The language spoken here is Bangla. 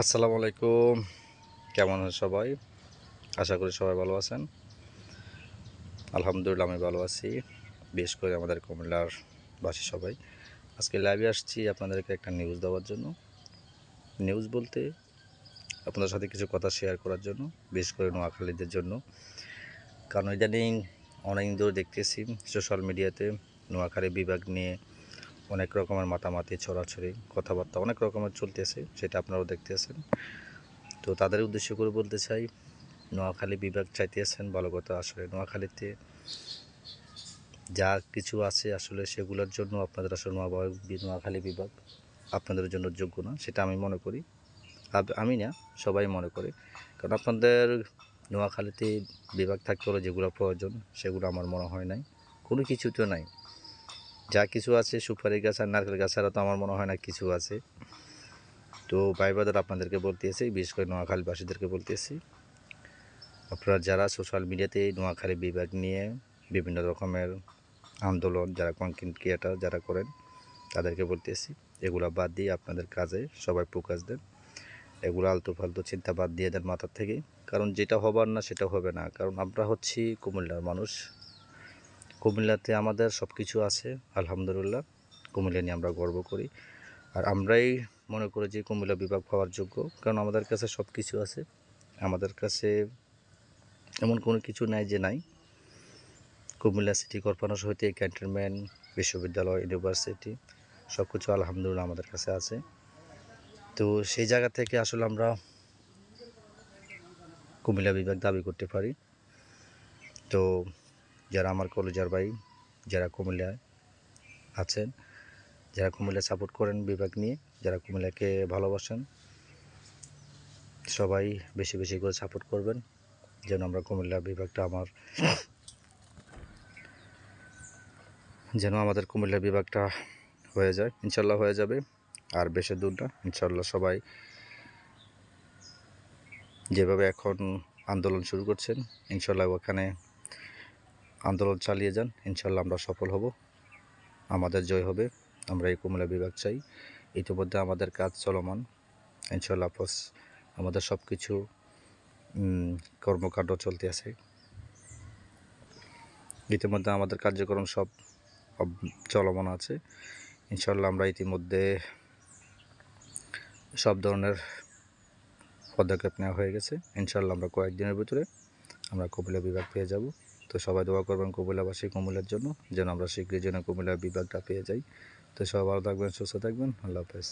আসসালামু আলাইকুম। কেমন আছেন সবাই? আশা করি সবাই ভালো আছেন। আলহামদুলিল্লাহ আমি ভালো আছি। বিশেষ করে আমাদের কুমিল্লার বাসী সবাই। আজকে লাইভে আসছি আপনাদেরকে একটা নিউজ দেওয়ার জন্য। নিউজ বলতে আপনাদের সাথে কিছু কথা শেয়ার করার জন্য, বিশেষ করে নোয়াখালীদের জন্য। কারণ ইদানিং অনেকদিন ধরে দেখতেছি সোশ্যাল মিডিয়াতে নোয়াখালী বিভাগ নিয়ে অনেক রকমের মাতামাতি, ছড়াছড়ি, কথাবার্তা অনেক রকমের চলতেছে, সেটা আপনারাও দেখতেছেন। তো তাদের উদ্দেশ্য করে বলতে চাই, নোয়াখালী বিভাগ চাইতেছেন ভালো কথা। আসলে নোয়াখালীতে যা কিছু আছে আসলে সেগুলোর জন্য আপনাদের আসলে নোয়াখালী বিভাগ আপনাদের জন্য যোগ্য না, সেটা আমি মনে করি। আমি না, সবাই মনে করে। কারণ আপনাদের নোয়াখালীতে বিভাগ থাকতে হলে যেগুলো প্রয়োজন সেগুলো আমার মনে হয় নাই, কোনো কিছু তো নাই। যা কিছু আছে সুপারি গাছ আর নারকেল গাছ ছাড়া তো আমার মনে হয় না কিছু আছে। তো ভাই ব্রাদার আপনাদেরকে বলতেছি, বিশেষ করে নোয়াখালীবাসীদেরকে বলতেছি, আপনারা যারা সোশ্যাল মিডিয়াতে নোয়াখালী বিভাগ নিয়ে বিভিন্ন রকমের আন্দোলন, যারা কন্টেন্ট ক্রিয়েটার যারা করেন, তাদেরকে বলতেছি এগুলো বাদ দিয়ে আপনাদের কাজে সবাই ফোকাস দেন। এগুলো আলতু ফালতু চিন্তা বাদ দিয়ে দেন মাথার থেকে। কারণ যেটা হবার না সেটা হবে না। কারণ আমরা হচ্ছি কুমিল্লার মানুষ। কুমিল্লাতে আমাদের সব কিছু আছে আলহামদুলিল্লাহ। কুমিল্লা নিয়ে আমরা গর্ব করি। আর আমরাই মনে করি যে কুমিল্লা বিভাগ পাওয়ার যোগ্য, কারণ আমাদের কাছে সব কিছু আছে। আমাদের কাছে এমন কোনো কিছু নাই যে নাই। কুমিল্লা সিটি কর্পোরেশন হইতে ক্যান্টনমেন্ট, বিশ্ববিদ্যালয়, ইউনিভার্সিটি সব কিছু আলহামদুলিল্লাহ আমাদের কাছে আছে। তো সেই জায়গা থেকে আসলে আমরা কুমিল্লা বিভাগ দাবি করতে পারি। তো যারা আমার কলেজার ভাই, যারা কুমিল্লায় আছেন, যারা কুমিল্লা সাপোর্ট করেন বিভাগ নিয়ে, যারা কুমিল্লাকে ভালোবাসেন, সবাই বেশি বেশি করে সাপোর্ট করবেন যেন আমরা কুমিল্লা বিভাগটা আমাদের কুমিল্লা বিভাগটা হয়ে যায়। ইনশাল্লাহ হয়ে যাবে, আর বেশি দূর না। ইনশাল্লাহ সবাই যেভাবে এখন আন্দোলন শুরু করছেন, ইনশাল্লাহ ওখানে আন্দোলন চালিয়ে যান। ইনশাল্লাহ আমরা সফল হব, আমাদের জয় হবে। আমরা এই কুমিল্লা বিভাগ চাই। ইতিমধ্যে আমাদের কাজ চলমান। ইনশাল্লাহ আমাদের সব কিছু কর্মকাণ্ড চলতে আছে। ইতিমধ্যে আমাদের কার্যক্রম সব চলমান আছে। ইনশাল্লাহ আমরা ইতিমধ্যে সব ধরনের পদক্ষেপ নেওয়া হয়ে গেছে। ইনশাল্লাহ আমরা কয়েকদিনের ভিতরে আমরা কুমিল্লা বিভাগ পেয়ে যাব। তো সবাই দোয়া করবেন কুমিল্লাবাসী, কুমিল্লার জন্য, যেন আমরা শীঘ্রই যেন কুমিল্লা বিভাগটা পেয়ে যাই। তো সবাই ভালো থাকবেন, সুস্থ থাকবেন। আল্লাহ হাফেজ।